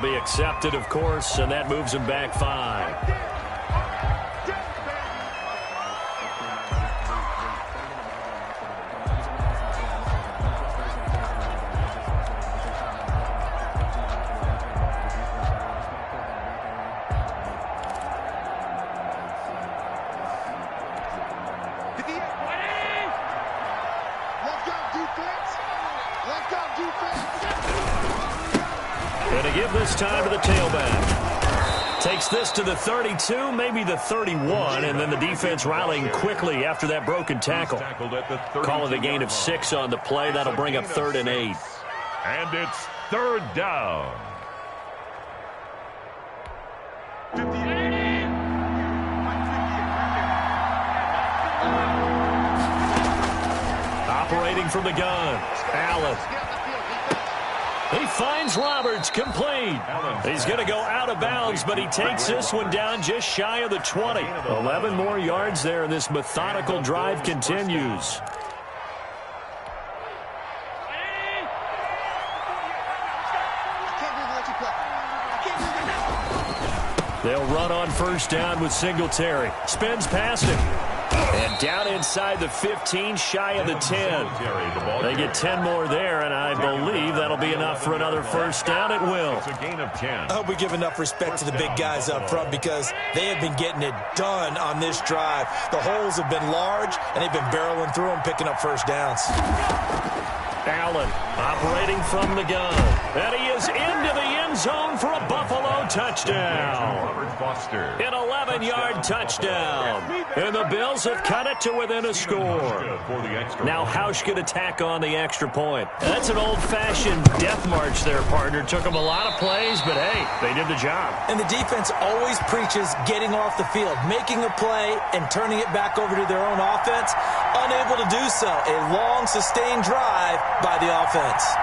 Be accepted, of course, and that moves him back 5. Going to give this time to the tailback. Takes this to the 32, maybe the 31, and then the defense rallying quickly after that broken tackle. Call it a gain of 6 on the play. That'll bring up 3rd and 8. And it's 3rd down. Operating from the gun, Allen. He finds Roberts, complete. He's going to go out of bounds, but he takes this one down just shy of the 20. 11 more yards there, and this methodical drive continues. They'll run on 1st down with Singletary. Spins past him. And down inside the 15, shy of the 10. They get 10 more there, and I believe that'll be enough for another 1st down. It will. It's a gain of 10. I hope we give enough respect to the big guys up front because they have been getting it done on this drive. The holes have been large, and they've been barreling through them, picking up 1st downs. Allen operating from the gun. And he is into the end zone for a Buffalo touchdown. An 11-yard touchdown. And the Bills have cut it to within a score. Now Hausch could attack on the extra point. That's an old-fashioned death march there, partner. Took them a lot of plays, but hey, they did the job. And the defense always preaches getting off the field, making a play, and turning it back over to their own offense. Unable to do so. A long, sustained drive by the offense.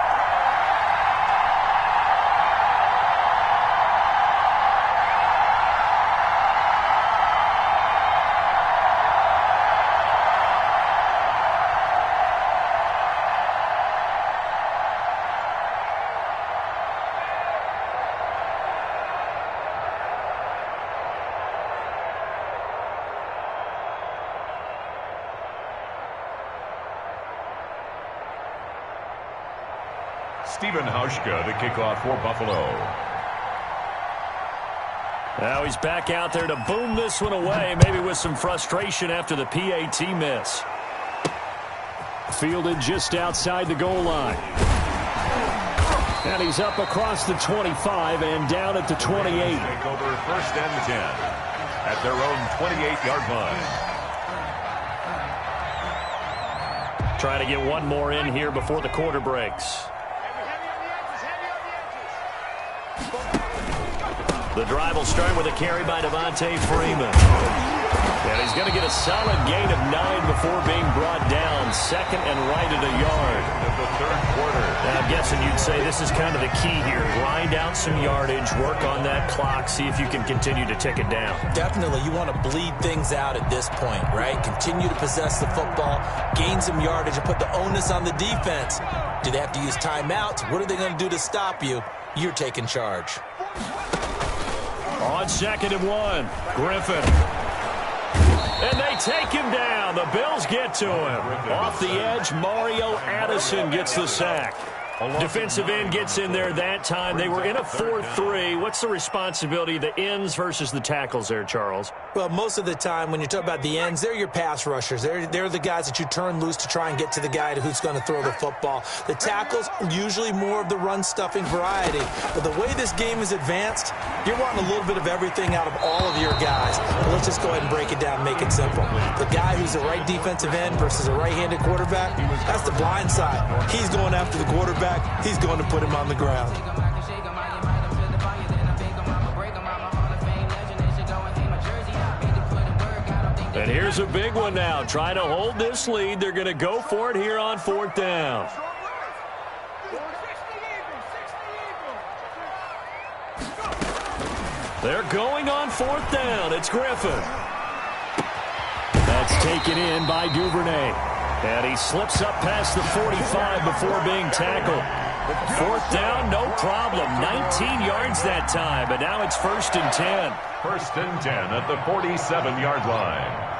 Stephen Hauschka to kick off for Buffalo. Now he's back out there to boom this one away, maybe with some frustration after the PAT miss. Fielded just outside the goal line. And he's up across the 25 and down at the 28. Take over 1st and 10 at their own 28-yard line. Trying to get one more in here before the quarter breaks. The drive will start with a carry by Devontae Freeman. And he's going to get a solid gain of 9 before being brought down. 2nd and right at a yard. The 3rd quarter. And I'm guessing you'd say this is kind of the key here. Grind out some yardage, work on that clock, see if you can continue to tick it down. Definitely. You want to bleed things out at this point, right? Continue to possess the football, gain some yardage, and put the onus on the defense. Do they have to use timeouts? What are they going to do to stop you? You're taking charge. On 2nd and 1, Griffin. And they take him down. The Bills get to him. Off the edge, Mario Addison gets the sack. Defensive end gets in there that time. They were in a 4-3. What's the responsibility of the ends versus the tackles there, Charles? Well, most of the time when you talk about the ends, they're your pass rushers. They're the guys that you turn loose to try and get to the guy who's going to throw the football. The tackles, usually more of the run-stuffing variety. But the way this game is advanced, you're wanting a little bit of everything out of all of your guys. But let's just go ahead and break it down and make it simple. The guy who's the right defensive end versus a right-handed quarterback, that's the blind side. He's going after the quarterback. He's going to put him on the ground. And here's a big one now. Trying to hold this lead. They're going to go for it here on 4th down. They're going on 4th down. It's Griffin. That's taken in by Duvernay. And he slips up past the 45 before being tackled. 4th down, no problem. 19 yards that time, but now it's 1st and 10. 1st and 10 at the 47-yard line.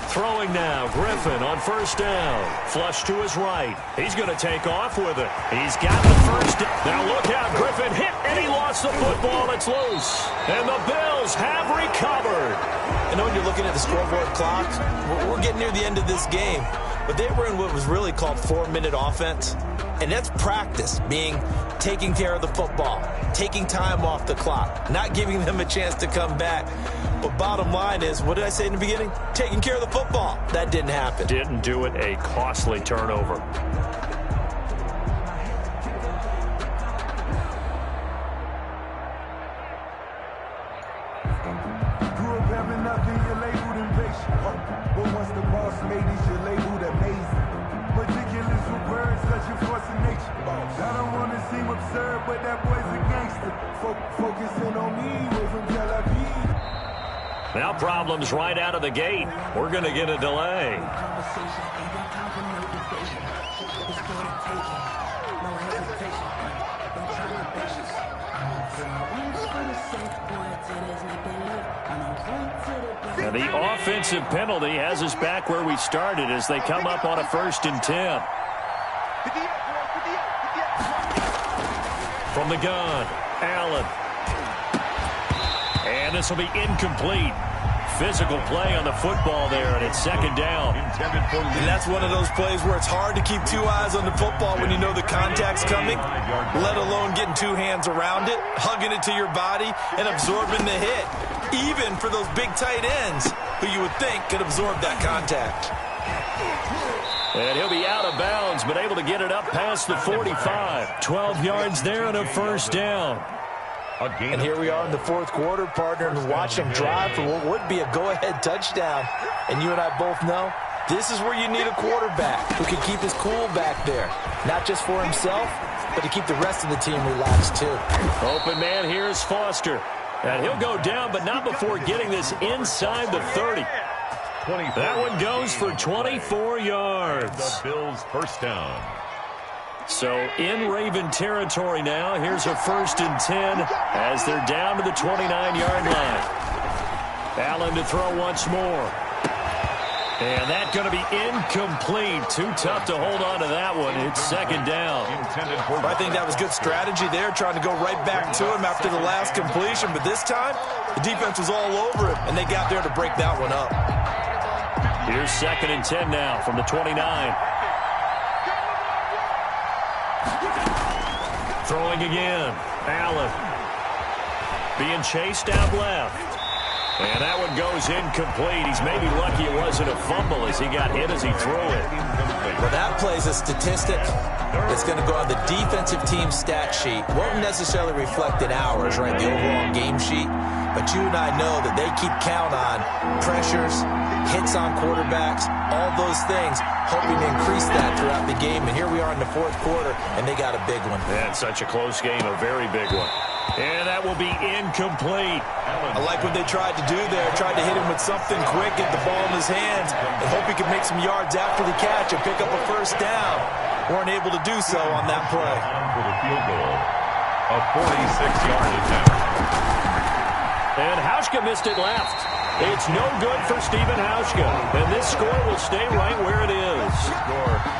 Throwing now, Griffin on 1st down. Flush to his right. He's going to take off with it. He's got the 1st. Now look out, Griffin hit, and he lost across the football. It's loose. And the Bills have recovered. I know when you're looking at the scoreboard clock, we're getting near the end of this game. But they were in what was really called 4-minute offense. And that's practice, being taking care of the football, taking time off the clock, not giving them a chance to come back. But bottom line is, what did I say in the beginning? Taking care of the football. That didn't happen. Didn't do it. A costly turnover. Grew up having nothing, you're labeled impatient. But once the boss made it, you're labeled amazing. Ridiculous with words, such a force of nature. I don't want to seem absurd, but that boy's a gangster. Focusing on me, way from Tel Aviv. Now problems right out of the gate. We're going to get a delay. And the offensive penalty has us back where we started as they come up on a 1st and 10. From the gun, Allen. And this will be incomplete. Physical play on the football there, and it's 2nd down. And that's one of those plays where it's hard to keep 2 eyes on the football when you know the contact's coming, let alone getting 2 hands around it, hugging it to your body, and absorbing the hit, even for those big tight ends who you would think could absorb that contact. And he'll be out of bounds, but able to get it up past the 45. 12 yards there and a 1st down. And here we are in the 4th quarter, partner, and watch him drive for what would be a go-ahead touchdown. And you and I both know this is where you need a quarterback who can keep his cool back there. Not just for himself, but to keep the rest of the team relaxed too. Open man, here's Foster. And he'll go down, but not before getting this inside the 30. That one goes for 24 yards. The Bills' 1st down. So in Raven territory now. Here's a 1st and 10 as they're down to the 29-yard line. Allen to throw once more. And that's going to be incomplete. Too tough to hold on to that one. It's 2nd down. I think that was good strategy there, trying to go right back to him after the last completion. But this time, the defense was all over him, and they got there to break that one up. Here's 2nd and 10 now from the 29. Throwing again. Allen. Being chased out left. And that one goes incomplete. He's maybe lucky it wasn't a fumble as he got hit as he threw it. Well, that plays a statistic that's going to go on the defensive team stat sheet. Won't necessarily reflect in ours, right, the overall game sheet. But you and I know that they keep count on pressures, hits on quarterbacks, all those things, hoping to increase that throughout the game. And here we are in the 4th quarter, and they got a big one. Yeah, it's such a close game, a very big one. And that will be incomplete. I like what they tried to do there. Tried to hit him with something quick, get the ball in his hands, and hope he could make some yards after the catch and pick up a 1st down. Weren't able to do so on that play. For the field goal, a 46-yard attempt. And Hauschka missed it left. It's no good for Stephen Hauschka. And this score will stay right where it is.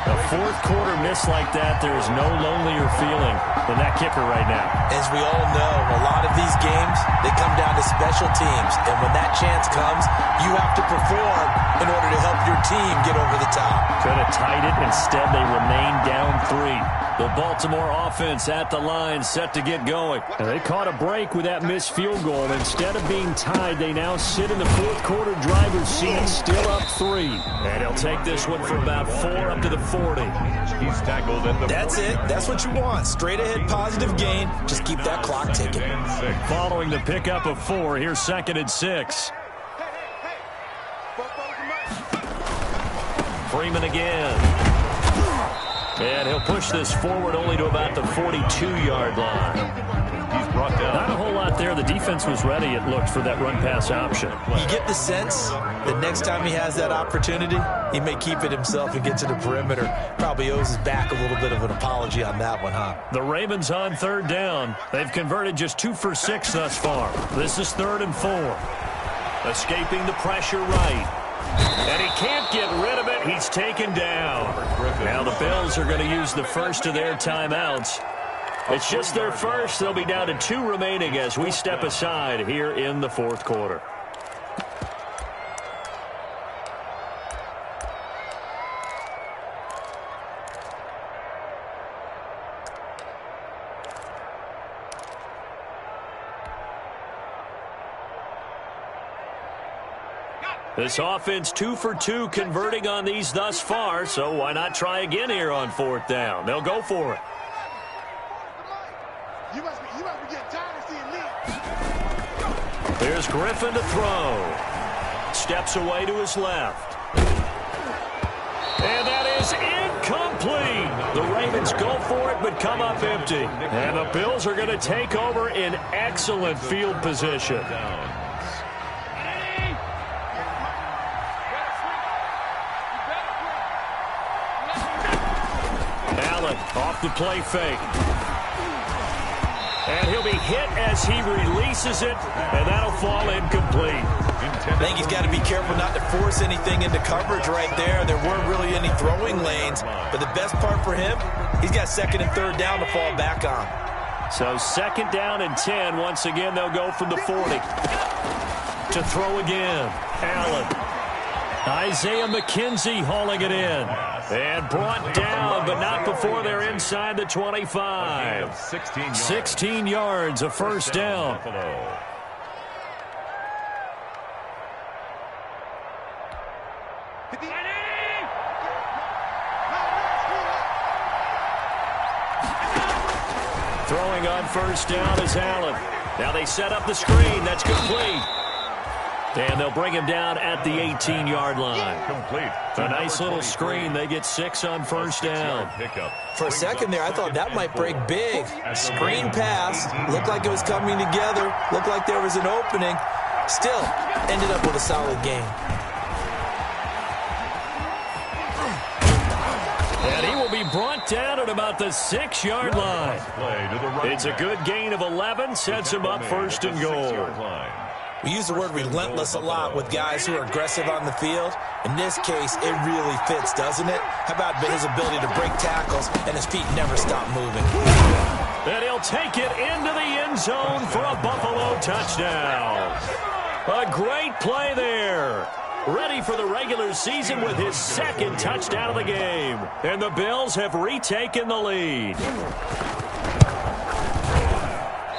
A 4th quarter miss like that, there is no lonelier feeling than that kicker right now. As we all know, a lot of these games, they come down to special teams. And when that chance comes, you have to perform in order to help your team get over the top. Could have tied it. Instead, they remain down 3. The Baltimore offense at the line, set to get going. And they caught a break with that missed field goal. Instead of being tied, they now sit in the 4th quarter driver's seat, still up 3. And he'll take this one for about 4 up to the 40. He's tackled at the That's it. That's what you want. Straight ahead positive gain. Just keep that clock ticking. Following the pickup of 4, here's 2nd and 6. Freeman again. And he'll push this forward only to about the 42-yard line. He's brought down. Not a whole lot there. The defense was ready, it looked, for that run-pass option. You get the sense that next time he has that opportunity, he may keep it himself and get to the perimeter. Probably owes his back a little bit of an apology on that one, huh? The Ravens on 3rd down. They've converted just 2 for 6 thus far. This is 3rd and 4. Escaping the pressure right. And he can't get rid of it. He's taken down. Now the Bills are going to use the first of their timeouts. It's just their first. They'll be down to 2 remaining as we step aside here in the fourth quarter. This offense 2 for 2 converting on these thus far, so why not try again here on 4th down? They'll go for it. There's Griffin to throw. Steps away to his left. And that is incomplete. The Ravens go for it but come up empty. And the Bills are going to take over in excellent field position. Off the play fake. And he'll be hit as he releases it, and that'll fall incomplete. I think he's got to be careful not to force anything into coverage right there. There weren't really any throwing lanes, but the best part for him, he's got 2nd and 3rd down to fall back on. So 2nd down and 10. Once again, they'll go from the 40. To throw again. Allen. Isaiah McKenzie hauling it in. And brought down, but not before they're inside the 25. 16 yards, a first down. Throwing on first down is Allen. Now they set up the screen. That's complete. And they'll bring him down at the 18-yard line. Complete. A nice little screen. They get 6 on first down. For a second there, I thought that might break big. Screen pass. Looked like it was coming together. Looked like there was an opening. Still, ended up with a solid game. And he will be brought down at about the 6-yard line. It's a good gain of 11. Sets him up 1st and goal. We use the word relentless a lot with guys who are aggressive on the field. In this case, it really fits, doesn't it? How about his ability to break tackles and his feet never stop moving? And he'll take it into the end zone for a Buffalo touchdown. A great play there. Ready for the regular season with his 2nd touchdown of the game. And the Bills have retaken the lead.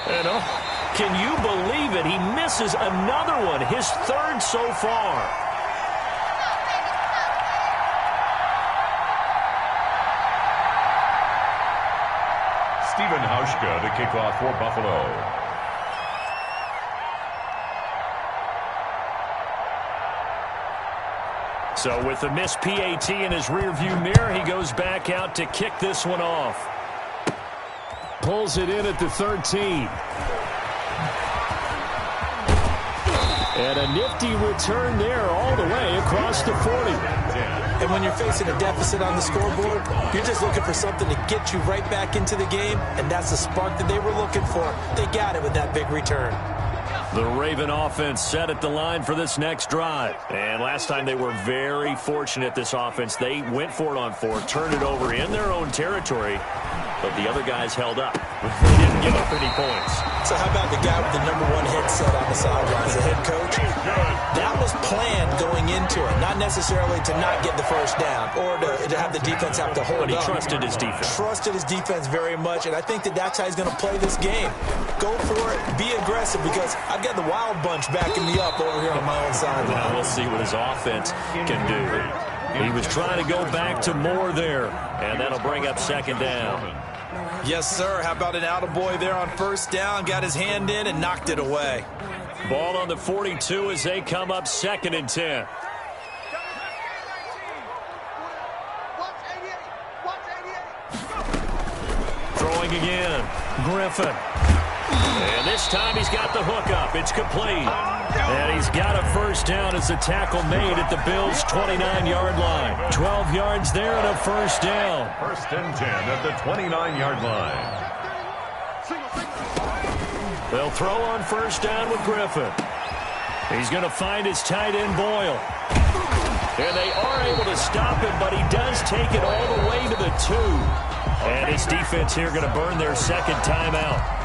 And can you believe it? He misses another one, his 3rd so far. Stephen Hauschka to kick off for Buffalo. So with the missed PAT in his rearview mirror, he goes back out to kick this one off. Pulls it in at the 13. And a nifty return there all the way across the 40. And when you're facing a deficit on the scoreboard, you're just looking for something to get you right back into the game, and that's the spark that they were looking for. They got it with that big return. The Raven offense set at the line for this next drive. And last time they were very fortunate, this offense. They went for it on 4, turned it over in their own territory, but the other guys held up. They didn't give up any points. So how about the guy with the #1 headset on the sidelines, the head coach? That was planned going into it, not necessarily to not get the first down or to have the defense have to hold up. But he trusted his defense. Trusted his defense very much, and I think that's how he's going to play this game. Go for it, be aggressive, because I've got the Wild Bunch backing me up over here on my own sideline. Now we'll see what his offense can do. He was trying to go back to more there, and that'll bring up 2nd down. Yes, sir. How about an attaboy there on first down? Got his hand in and knocked it away. Ball on the 42 as they come up 2nd and 10. Throwing again. Griffin. And this time he's got the hook up. It's complete. And he's got a first down as the tackle made at the Bills' 29-yard line. 12 yards there and a first down. 1st and 10 at the 29-yard line. They'll throw on first down with Griffin. He's going to find his tight end, Boyle. And they are able to stop him, but he does take it all the way to the 2. And this defense here going to burn their second timeout.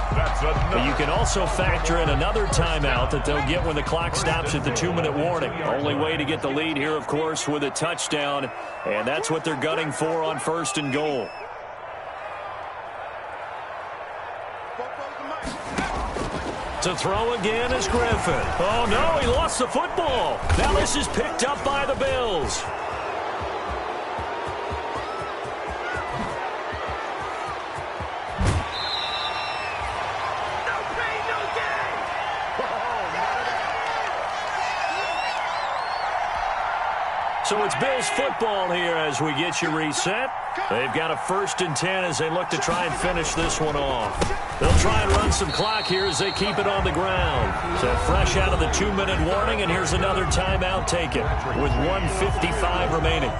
But you can also factor in another timeout that they'll get when the clock stops at the 2-minute warning. Only way to get the lead here, of course, with a touchdown. And that's what they're gunning for on 1st and goal. To throw again is Griffin. Oh, no, he lost the football. Now this is picked up by the Bills. So it's Bills football here as we get you reset. They've got a 1st and 10 as they look to try and finish this one off. They'll try and run some clock here as they keep it on the ground. So fresh out of the 2-minute warning, and here's another timeout taken with 1:55 remaining.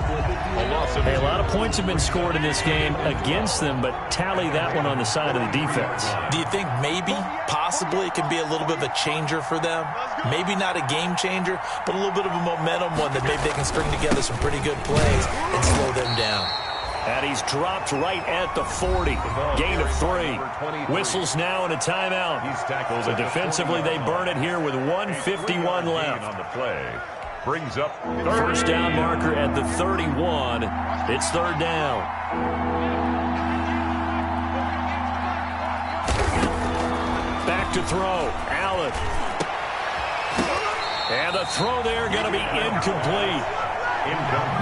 Hey, a lot of points have been scored in this game against them, but tally that one on the side of the defense. Do you think maybe, possibly, it can be a little bit of a changer for them? Maybe not a game changer, but a little bit of a momentum one that maybe they can string together some pretty good plays and slow them down. And he's dropped right at the 40. Gain of 3. Whistles now and a timeout. So defensively, they burn it here with 1:51 left. On the play. Brings up First down marker at the 31. It's 3rd down. Back to throw. Allen. And the throw there going to be incomplete.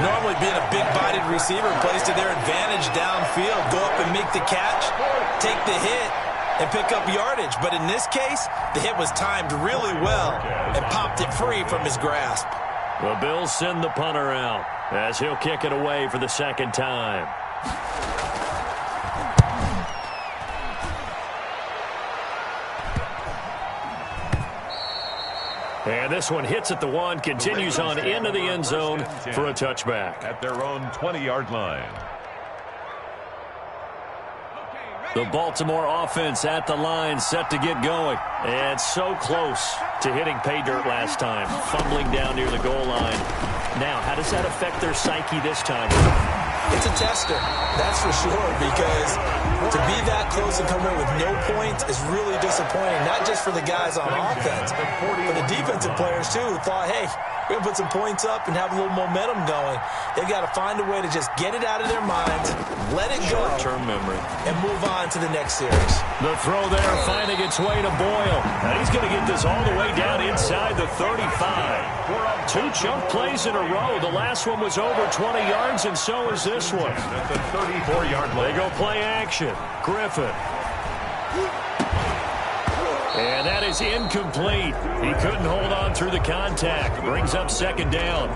Normally being a big-bodied receiver plays to their advantage downfield. Go up and make the catch, take the hit, and pick up yardage. But in this case, the hit was timed really well and popped it free from his grasp. The Bills send the punter out as he'll kick it away for the 2nd time. And this one hits at the 1, continues on into the end zone for a touchback. At their own 20-yard line. The Baltimore offense at the line, set to get going. And so close to hitting pay dirt last time, fumbling down near the goal line. Now, how does that affect their psyche this time? It's a tester, that's for sure, because to be that close and come in with no points is really disappointing, not just for the guys on offense, but for the defensive players, too, who thought, hey, we're going to put some points up and have a little momentum going. They've got to find a way to just get it out of their minds, let it go, short-term memory, and move on to the next series. The throw there finding its way to Boyle. And he's going to get this all the way down inside the 35. 2 chunk plays in a row. The last one was over 20 yards, and so is this one. At the 34-yard line. They go play action. Griffin. And that is incomplete. He couldn't hold on through the contact. Brings up 2nd down.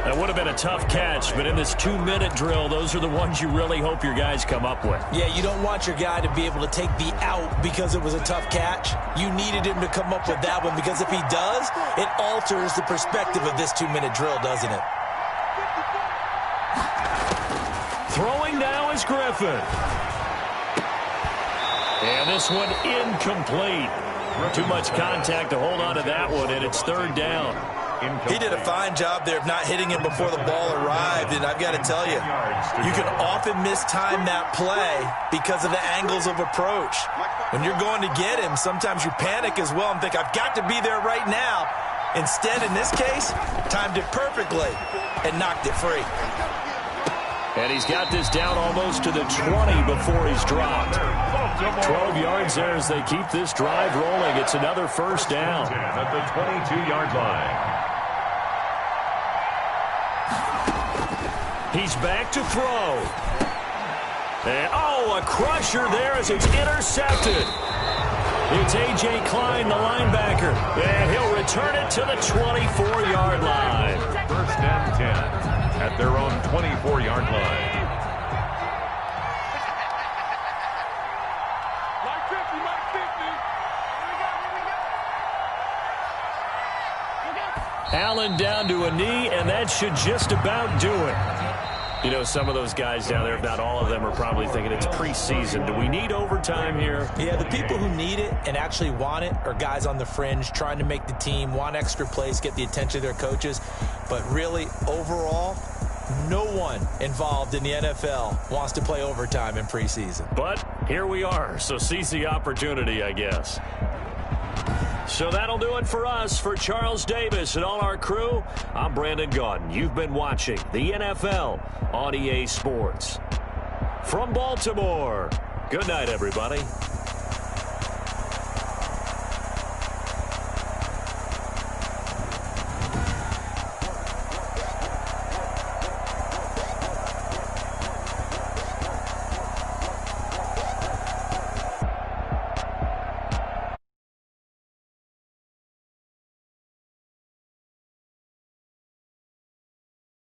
That would have been a tough catch, but in this 2-minute drill, those are the ones you really hope your guys come up with. Yeah, you don't want your guy to be able to take the out because it was a tough catch. You needed him to come up with that one, because if he does, it alters the perspective of this 2-minute drill, doesn't it? Throwing now is Griffin. And this one incomplete. Too much contact to hold on to that one, and it's 3rd down. He did a fine job there of not hitting him before the ball arrived, and I've got to tell you, you can often mistime that play because of the angles of approach. When you're going to get him, sometimes you panic as well and think, I've got to be there right now. Instead, in this case, timed it perfectly and knocked it free. And he's got this down almost to the 20 before he's dropped. 12 yards there as they keep this drive rolling. It's another 1st down. At the 22-yard line. He's back to throw. And, oh, a crusher there as it's intercepted. It's A.J. Klein, the linebacker. And he'll return it to the 24-yard line. 1st and 10 at their own 24-yard line. Allen down to a knee, and that should just about do it. You know, some of those guys down there, if not all of them, are probably thinking it's preseason. Do we need overtime here? Yeah, the people who need it and actually want it are guys on the fringe trying to make the team, want extra plays, get the attention of their coaches. But really, overall, no one involved in the NFL wants to play overtime in preseason. But here we are, so seize the opportunity, I guess. So that'll do it for us. For Charles Davis and all our crew, I'm Brandon Gaudin. You've been watching the NFL on EA Sports. From Baltimore, good night, everybody.